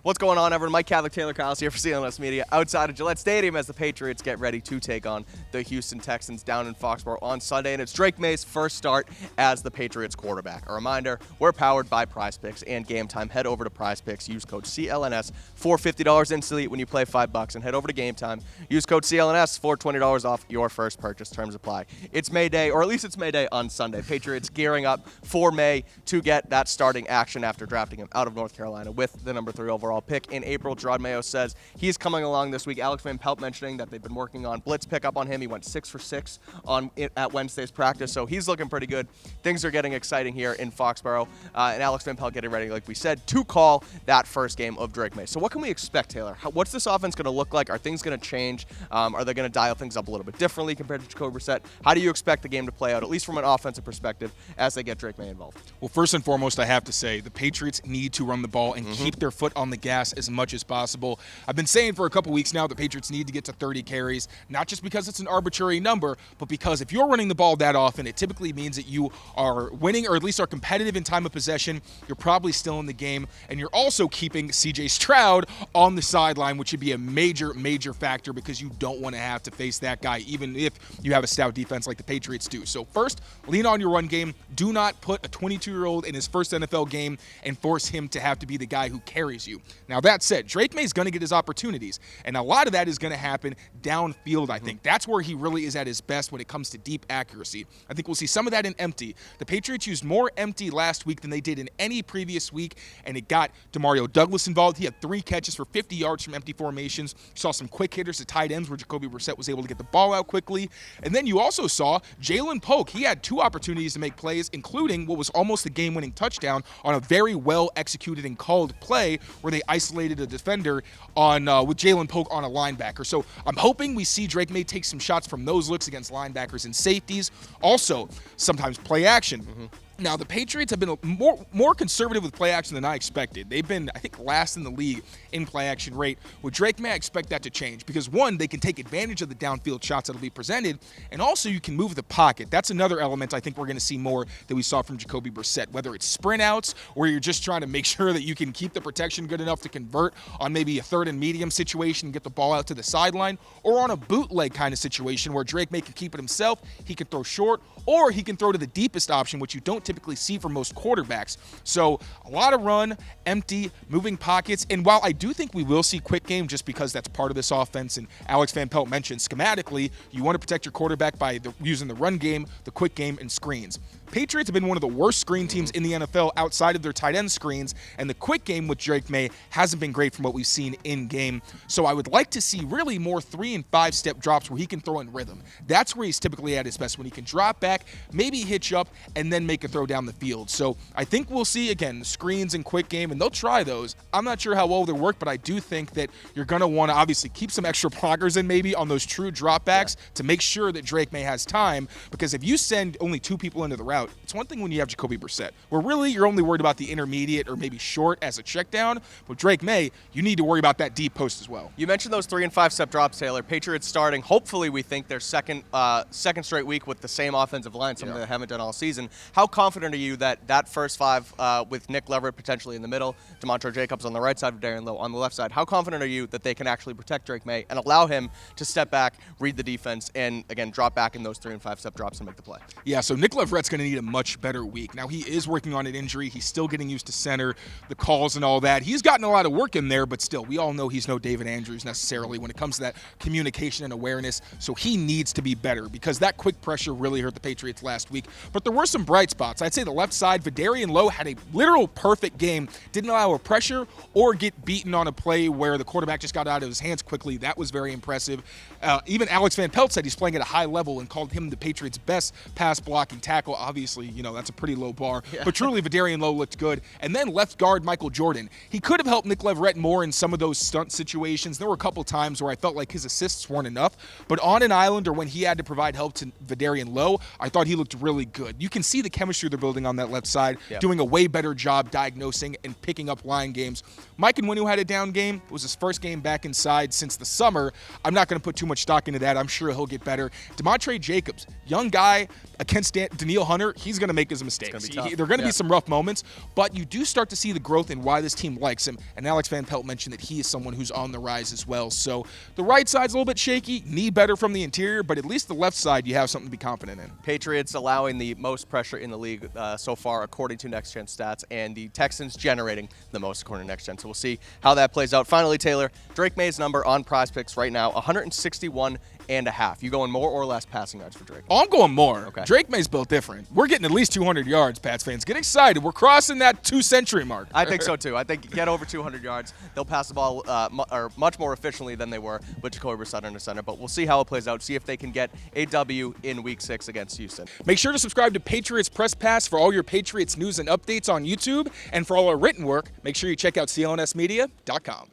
What's going on, everyone? Mike Kadlick, Tayler Kyles here for CLNS Media outside of Gillette Stadium as the Patriots get ready to take on the Houston Texans down in Foxboro on Sunday. And it's Drake Maye's first start as the Patriots quarterback. A reminder, we're powered by Prize Picks and Game Time. Head over to Prize Picks. Use code CLNS for $50 instantly when you play $5. And head over to Game Time. Use code CLNS for $20 off your first purchase. Terms apply. It's May Day, or at least it's May Day on Sunday. Patriots gearing up for May to get that starting action after drafting him out of North Carolina with the number 3 overall pick in April. Gerard Mayo says he's coming along this week. Alex Van Pelt mentioning that they've been working on blitz pickup on him. He went 6 for 6 at Wednesday's practice, so he's looking pretty good. Things are getting exciting here in Foxboro, and Alex Van Pelt getting ready, like we said, to call that first game of Drake Maye. So what can we expect, Taylor? What's this offense going to look like? Are things going to change? Are they going to dial things up a little bit differently compared to Jacoby Brissett? How do you expect the game to play out, at least from an offensive perspective, as they get Drake Maye involved? Well, first and foremost, I have to say the Patriots need to run the ball and keep their foot on the gas as much as possible. I've been saying for a couple weeks now the Patriots need to get to 30 carries, not just because it's an arbitrary number, but because if you're running the ball that often, it typically means that you are winning or at least are competitive in time of possession. You're probably still in the game, and you're also keeping C.J. Stroud on the sideline, which would be a major, major factor because you don't want to have to face that guy, even if you have a stout defense like the Patriots do. So first, lean on your run game. Do not put a 22-year-old in his first NFL game and force him to have to be the guy who carries you. Now, that said, Drake Maye is going to get his opportunities, and a lot of that is going to happen downfield, I think. That's where he really is at his best when it comes to deep accuracy. I think we'll see some of that in empty. The Patriots used more empty last week than they did in any previous week, and it got Demario Douglas involved. He had 3 catches for 50 yards from empty formations. You saw some quick hitters to tight ends where Jacoby Brissett was able to get the ball out quickly. And then you also saw Jalen Polk. He had 2 opportunities to make plays, including what was almost a game-winning touchdown on a very well-executed and called play where they isolated a defender on with Jalen Polk on a linebacker. So I'm hoping we see Drake Maye take some shots from those looks against linebackers and safeties. Also, sometimes play action. Now, the Patriots have been more conservative with play action than I expected. They've been, I think, last in the league in play action rate. With Drake Maye, I expect that to change because, one, they can take advantage of the downfield shots that will be presented, and also you can move the pocket. That's another element I think we're going to see more that we saw from Jacoby Brissett, whether it's sprint outs or you're just trying to make sure that you can keep the protection good enough to convert on maybe a 3rd and medium situation and get the ball out to the sideline, or on a bootleg kind of situation where Drake Maye can keep it himself, he can throw short, or he can throw to the deepest option, which you don't typically see for most quarterbacks. So a lot of run, empty, moving pockets. And while I do think we will see quick game just because that's part of this offense, and Alex Van Pelt mentioned schematically, you want to protect your quarterback by using the run game, the quick game, and screens. Patriots have been one of the worst screen teams in the NFL outside of their tight end screens, and the quick game with Drake Maye hasn't been great from what we've seen in game. So I would like to see really more 3- and 5-step drops where he can throw in rhythm. That's where he's typically at his best, when he can drop back, maybe hitch up, and then make a throw down the field. So I think we'll see, again, screens and quick game, and they'll try those. I'm not sure how well they work, but I do think that you're going to want to obviously keep some extra blockers in maybe on those true dropbacks to make sure that Drake Maye has time, because if you send only 2 people into the route, it's one thing when you have Jacoby Brissett, where really you're only worried about the intermediate or maybe short as a check down. But Drake Maye, you need to worry about that deep post as well. You mentioned those 3- and 5-step drops, Taylor. Patriots starting, hopefully we think, their second straight week with the same offensive line, something they haven't done all season. How confident are you that first 5 with Nick Leverett potentially in the middle, DeMontre Jacobs on the right side, Darren Lowe on the left side, how confident are you that they can actually protect Drake Maye and allow him to step back, read the defense, and, again, drop back in those 3- and 5-step drops and make the play? Yeah, so Nick Leverett's going to need a much better week. Now, he is working on an injury. He's still getting used to center, the calls and all that. He's gotten a lot of work in there, but still, we all know he's no David Andrews necessarily when it comes to that communication and awareness. So he needs to be better because that quick pressure really hurt the Patriots last week. But there were some bright spots. I'd say the left side, Vidarian Lowe had a literal perfect game. Didn't allow a pressure or get beaten on a play where the quarterback just got out of his hands quickly. That was very impressive. Even Alex Van Pelt said he's playing at a high level and called him the Patriots' best pass blocking tackle. Obviously, that's a pretty low bar. Yeah. But truly, Vidarian Lowe looked good. And then left guard Michael Jordan. He could have helped Nick Leverett more in some of those stunt situations. There were a couple times where I felt like his assists weren't enough. But on an island or when he had to provide help to Vidarian Lowe, I thought he looked really good. You can see the chemistry they're building on that left side, doing a way better job diagnosing and picking up line games. Mike Nwinu had a down game. It was his first game back inside since the summer. I'm not going to put too much stock into that. I'm sure he'll get better. DeMontre Jacobs, young guy against Daniil Hunter. center, he's going to make his mistakes. There are going to be some rough moments, but you do start to see the growth in why this team likes him. And Alex Van Pelt mentioned that he is someone who's on the rise as well. So the right side's a little bit shaky, need better from the interior, but at least the left side you have something to be confident in. Patriots allowing the most pressure in the league so far, according to Next Gen Stats, and the Texans generating the most according to Next Gen. So we'll see how that plays out. Finally, Taylor, Drake Maye's number on Prize Picks right now, 161.5. You going more or less passing yards for Drake? Oh, I'm going more. Okay. Drake Maye's built different. We're getting at least 200 yards, Pats fans. Get excited. We're crossing that 2-century mark. I think so, too. I think get over 200 yards. They'll pass the ball much more efficiently than they were with Jacoby Brissett under center. But we'll see how it plays out, see if they can get a W in Week 6 against Houston. Make sure to subscribe to Patriots Press Pass for all your Patriots news and updates on YouTube. And for all our written work, make sure you check out CLNSmedia.com.